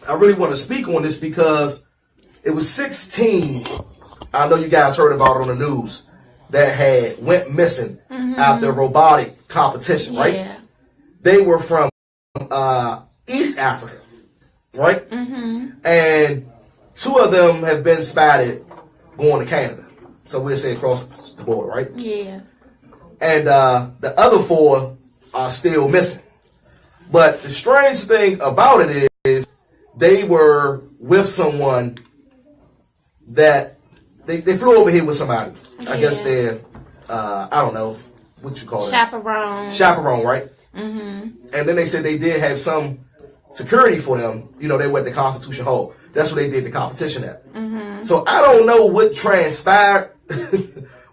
I really want to speak on this because it was 6 teens. I know you guys heard about it on the news that had went missing after a robotic competition, right? Yeah. They were from East Africa, right? And 2 of them have been spotted going to Canada. So we'll say across the border, right? Yeah. And the other 4 are still missing. But the strange thing about it is they were with someone that they flew over here with somebody. Yeah. I guess they're, I don't know what you call it. Chaperone, right? And then they said they did have some security for them. You know, they went to Constitution Hall. That's where they did the competition at. So I don't know what transpired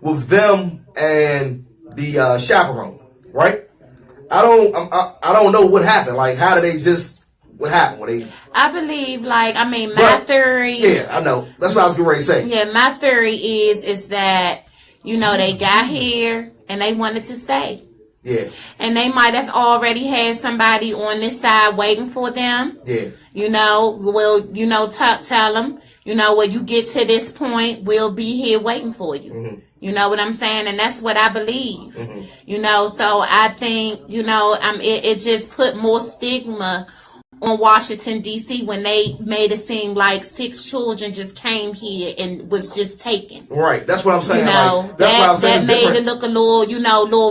with them and the chaperone, right? I don't know what happened. Like, how did they just? What happened? I believe, my theory. Yeah, I know. That's what I was getting ready to say. Yeah, my theory is that they got here and they wanted to stay. Yeah. And they might have already had somebody on this side waiting for them. Yeah. Tell them, when you get to this point, we'll be here waiting for you. You know what I'm saying? And that's what I believe. So I think, it just put more stigma on Washington, D.C. when they made it seem like 6 children just came here and was just taken. Right. That's what I'm saying. That made it look a little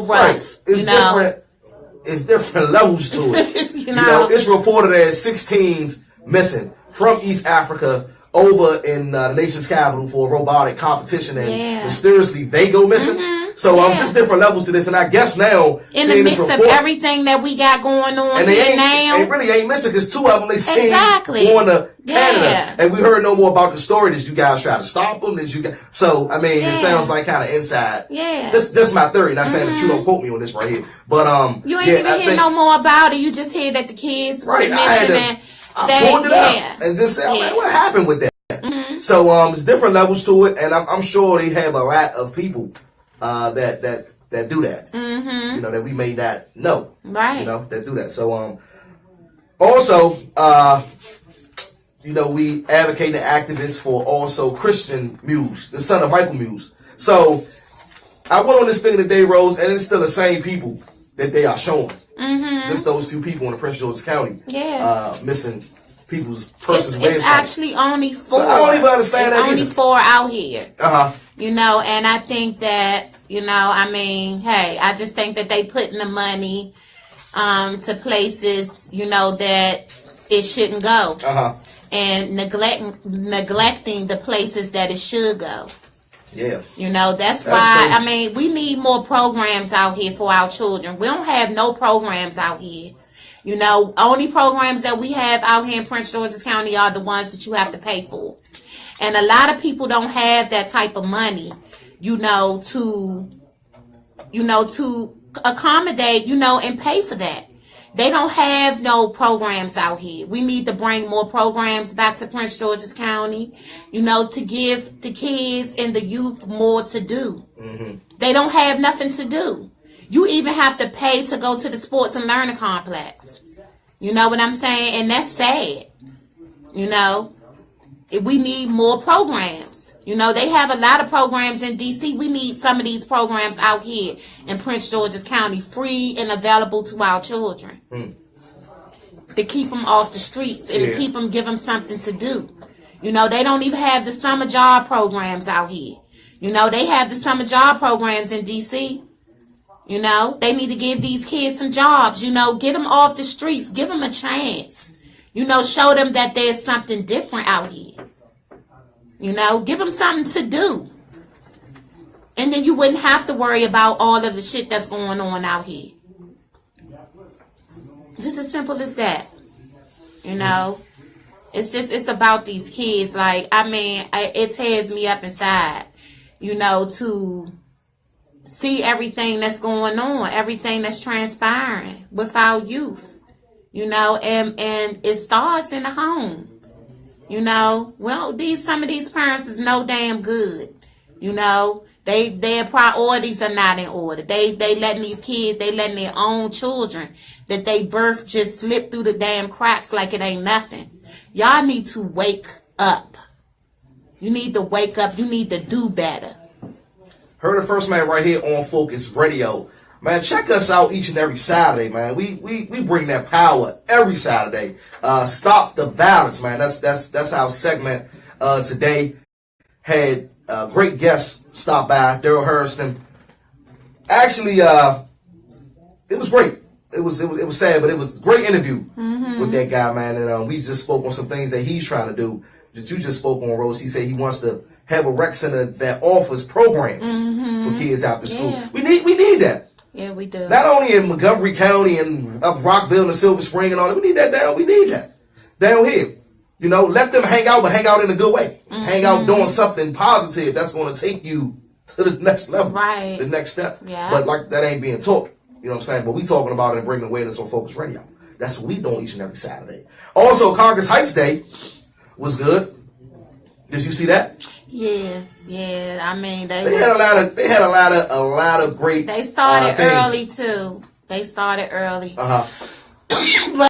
rough. Right. It's different. It's different levels to it. It's reported as 6 teens missing from East Africa over in the nation's capital for a robotic competition, and mysteriously they go missing. So just different levels to this, and I guess now in the midst of everything that we got going on and they really ain't missing because 2 of them they seen going to Canada, and we heard no more about the story. Did you guys try to stop them? It sounds like kind of inside. Yeah, this is my theory. Not saying that you don't quote me on this right here, but you ain't even hear no more about it. You just hear that the kids was missing. I pulled it up and just said, what happened with that? So it's different levels to it, and I'm sure they have a lot of people that do that. That we may not know. Right. That do that. So also we advocate and activists for also Christian Muse, the son of Michael Muse. So I went on this thing today, Rose, and it's still the same people that they are showing. Just those few people in the Prince George's County missing people's persons. It's actually only 4. So I don't even understand that. Only 4 out here. And I think that, I just think that they putting the money to places, that it shouldn't go. And neglecting the places that it should go. Yeah. That's why, we need more programs out here for our children. We don't have no programs out here. Only programs that we have out here in Prince George's County are the ones that you have to pay for. And a lot of people don't have that type of money, to accommodate, and pay for that. They don't have no programs out here. We need to bring more programs back to Prince George's County, to give the kids and the youth more to do. They don't have nothing to do. You even have to pay to go to the sports and learning complex. You know what I'm saying? And that's sad. We need more programs. They have a lot of programs in D.C. We need some of these programs out here in Prince George's County, free and available to our children. To keep them off the streets and to give them something to do. They don't even have the summer job programs out here. They have the summer job programs in D.C. They need to give these kids some jobs. Get them off the streets. Give them a chance. Show them that there's something different out here. Give them something to do. And then you wouldn't have to worry about all of the shit that's going on out here. Just as simple as that. It's about these kids. It tears me up inside, to see everything that's going on, everything that's transpiring with our youth, and it starts in the home. Some of these parents is no damn good. Their priorities are not in order. They letting these kids, they letting their own children that they birth just slip through the damn cracks like it ain't nothing. Y'all need to wake up. You need to wake up. You need to do better. Heard the first man right here on Phocuzradio. Man, check us out each and every Saturday, man. We bring that power every Saturday. Stop the violence, man. That's our segment today. Had great guests stop by, Daryl Hurston. Actually, it was great. It was sad, but it was a great interview with that guy, man. And we just spoke on some things that he's trying to do. That you just spoke on, Rose. He said he wants to have a rec center that offers programs for kids after school. We need that. Yeah, we do. Not only in Montgomery County and up Rockville and Silver Spring and all that. We need that down. We need that down here. You know, let them hang out, but hang out in a good way. Hang out doing something positive that's going to take you to the next level, right? The next step. Yeah. But like that ain't being taught. You know what I'm saying? But we talking about it and bringing awareness on Phocuzradio. That's what we doing each and every Saturday. Also, Congress Heights Day was good. Did you see that? Yeah. I mean, they had a lot of great. They started early too. They started early. But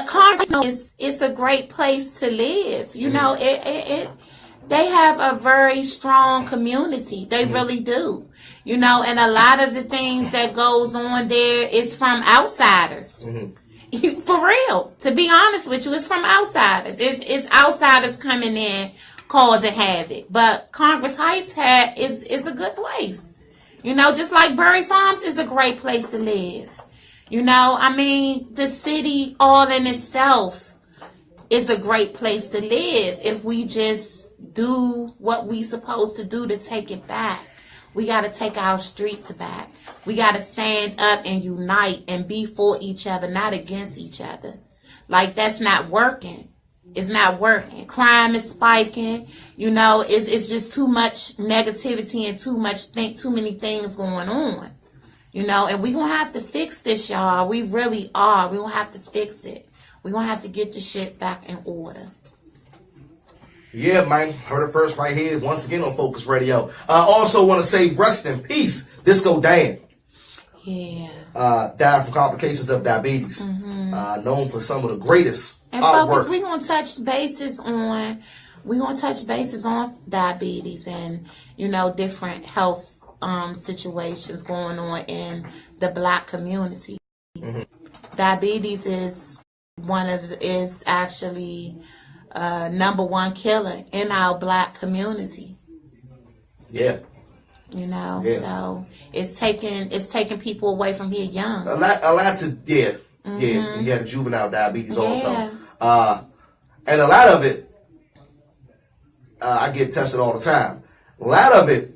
Congress it's a great place to live. You know, they have a very strong community. They really do. You know, and a lot of the things that goes on there is from outsiders. For real. To be honest with you, it's from outsiders. It's outsiders coming in causing havoc. But Congress Heights is a good place. You know, just like Berry Farms is a great place to live. You know, I mean, the city all in itself is a great place to live if we just do what we supposed to do to take it back. We got to take our streets back. We got to stand up and unite and be for each other, not against each other. Like, that's not working. It's not working. Crime is spiking. You know, it's just too much negativity and too many things going on. You know, and we're going to have to fix this, y'all. We really are. We're going to have to fix it. We're going to have to get the shit back in order. Yeah, man. Heard it first right here, once again on Phocuzradio. I also want to say rest in peace, Disco Dan. Yeah. Died from complications of diabetes. Known for some of the greatest and artwork. Focus, we're going to touch bases on diabetes and, you know, different health situations going on in the Black community. Diabetes is actually #1 killer in our Black community. Yeah. You know, so it's taking people away from here young. A lot to yeah. You had juvenile diabetes also. And a lot of it I get tested all the time. A lot of it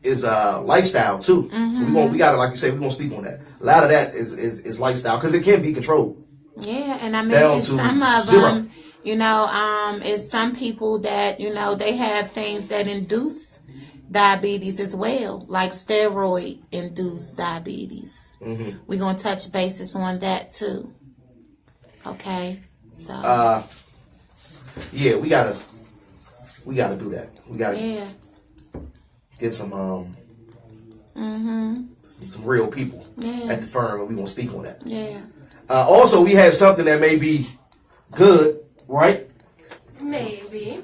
is lifestyle too. So we gotta, like you say, we're gonna speak on that. A lot of that is lifestyle because it can be controlled. Yeah, and I mean some of them, you know, is some people that, you know, they have things that induce diabetes as well, like steroid induced diabetes. We're gonna touch bases on that too. Okay. So yeah, we gotta do that. We gotta get some some real people at the firm, and we're gonna speak on that. Yeah. Also, we have something that may be good, right? Maybe.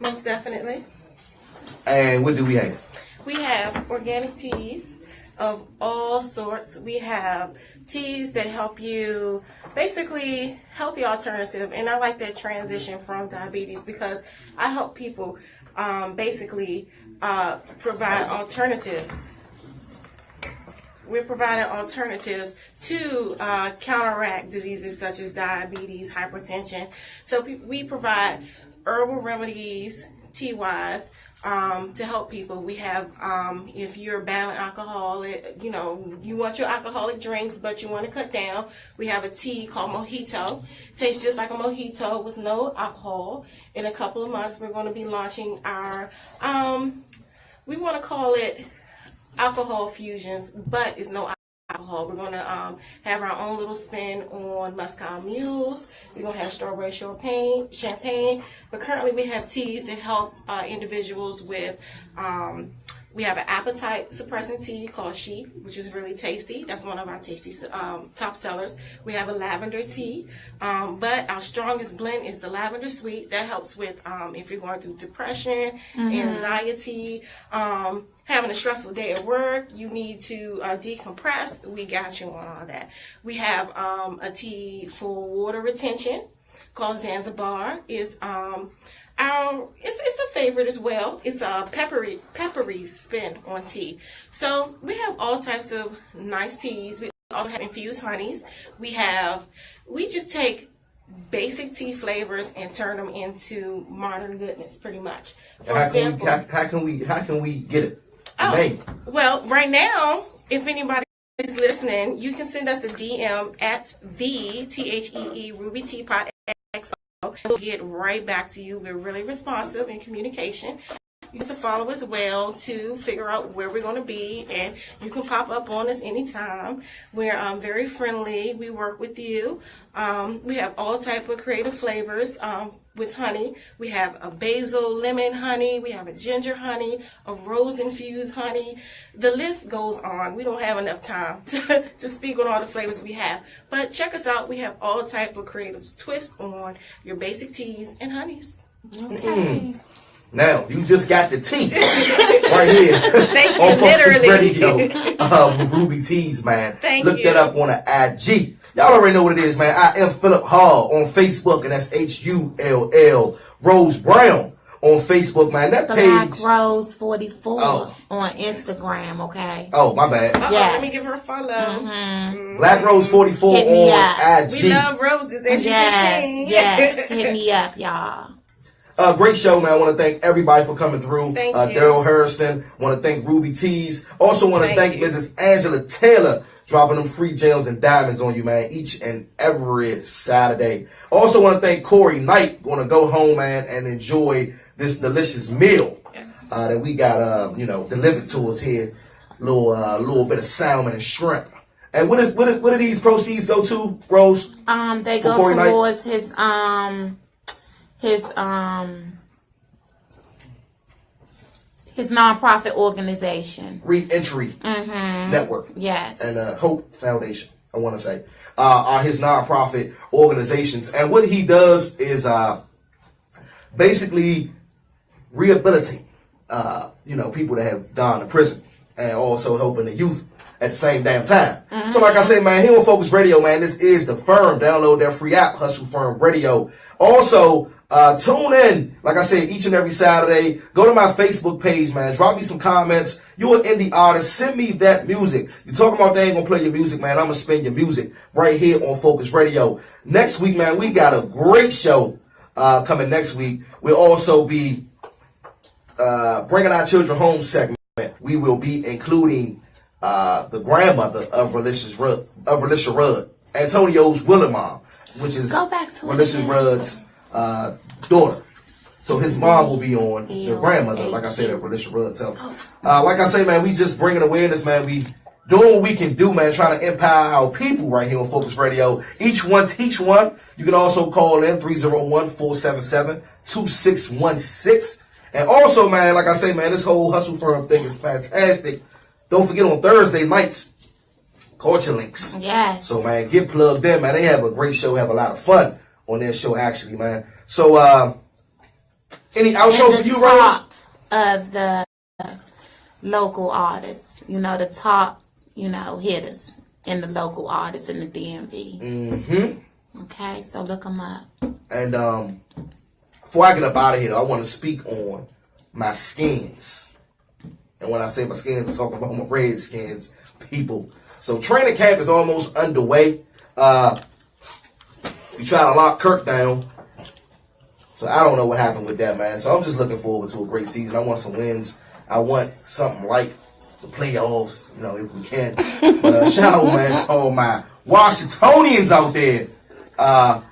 Most definitely. And what do we have? We have organic teas of all sorts. We have teas that help you, basically healthy alternative. And I like that transition from diabetes because I help people basically provide alternatives. We're providing alternatives to counteract diseases such as diabetes, hypertension. So we provide herbal remedies, tea-wise, to help people. We have, if you're battling alcohol, you know, you want your alcoholic drinks, but you want to cut down, we have a tea called Mojito. Tastes just like a mojito with no alcohol. In a couple of months, we're going to be launching our, we want to call it alcohol fusions, but it's no alcohol. We're going to have our own little spin on Moscow mules. We're going to have strawberry champagne. But currently we have teas that help individuals with We have an appetite suppressing tea called Sheep, which is really tasty. That's one of our tasty top sellers. We have a lavender tea, but our strongest blend is the lavender sweet. That helps with if you're going through depression, anxiety, having a stressful day at work, you need to decompress. We got you on all that. We have a tea for water retention called Zanzibar. It's a favorite as well. It's a peppery spin on tea. So we have all types of nice teas. We also have infused honeys. We just take basic tea flavors and turn them into modern goodness, pretty much. For example, how can we get it? Well, right now, if anybody is listening, you can send us a DM at the THEE Ruby Teapot XO. We'll get right back to you. We're really responsive in communication. You can follow us well to figure out where we're going to be, and you can pop up on us anytime. We're very friendly. We work with you. We have all type of creative flavors with honey. We have a basil lemon honey. We have a ginger honey, a rose infused honey. The list goes on. We don't have enough time to speak on all the flavors we have. But check us out. We have all type of creative twists on your basic teas and honeys. Okay. Now, you just got the tea right here. Thank you, on literally. Phocuzradio with Ruby Teas, man. Look you. that up on the IG. Y'all already know what it is, man. I am Philip Hall on Facebook, and that's HULL. Rose Brown on Facebook, man. That Black page. Rose 44 on Instagram, okay? Oh, my bad. Yes. Let me give her a follow. Black Rose 44 Hit me on IG. We love roses, as you can see. Yes. Hit me up, y'all. Great show, man. I want to thank everybody for coming through. Thank you. Daryl Harrison. Want to thank Ruby Teas. Also want to thank you. Mrs. Angela Taylor dropping them free gems and diamonds on you, man, each and every Saturday. Also want to thank Corey Knight. Going to go home, man, and enjoy this delicious meal that we got, delivered to us here. Little bit of salmon and shrimp. And what do these proceeds go to, Rose? They go Corey towards Knight? his nonprofit organization, Reentry Network, yes, and Hope Foundation. I want to say are his nonprofit organizations, and what he does is basically rehabilitate people that have gone to prison, and also helping the youth at the same damn time. So like I say, man, here on Phocuzradio, man, this is the firm. Download their free app, Hustle Firm Radio. Also, tune in, like I said, each and every Saturday. Go to my Facebook page, man. Drop me some comments. You're an indie artist. Send me that music. You talking about they ain't gonna play your music, man. I'm gonna spin your music right here on Phocuzradio. Next week, man, we got a great show coming next week. We'll also be bringing our children home segment. We will be including the grandmother of Relisha Rudd, Antonio's Willie mom, which is Relisha Rudd's daughter. So his mom will be on, the grandmother, like I said, of Relisha Rudd. So, like I say, man, we just bringing awareness, man. We doing what we can do, man, trying to empower our people right here on Phocuzradio. Each one teach one. You can also call in 301-477-2616. And also, man, like I say, man, this whole Hustle Firm thing is fantastic. Don't forget on Thursday nights, Culture Links. Yes. So, man, get plugged in, man. They have a great show, have a lot of fun on their show, actually, man. So, any outros for you, Rose? Of the local artists, the top, hitters in the local artists in the DMV. Okay, so look them up. And before I get up out of here, I want to speak on my skins. And when I say my skins, I'm talking about my Redskins people. So training camp is almost underway. We tried to lock Kirk down. So I don't know what happened with that, man. So I'm just looking forward to a great season. I want some wins. I want something like the playoffs, if we can. But shout out, man, to all my Washingtonians out there.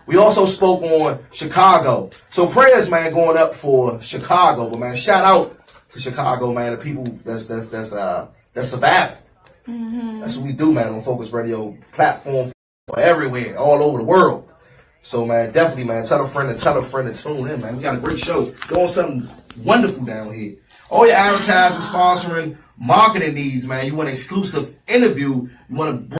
We also spoke on Chicago. So prayers, man, going up for Chicago. But man, shout out to Chicago, man, the people that's surviving. That's what we do, man, on Phocuzradio platform for everywhere, all over the world. So, man, definitely, man, tell a friend to tune in, man. We got a great show. Doing something wonderful down here All your advertising, sponsoring, marketing needs, man. You want an exclusive interview. You want to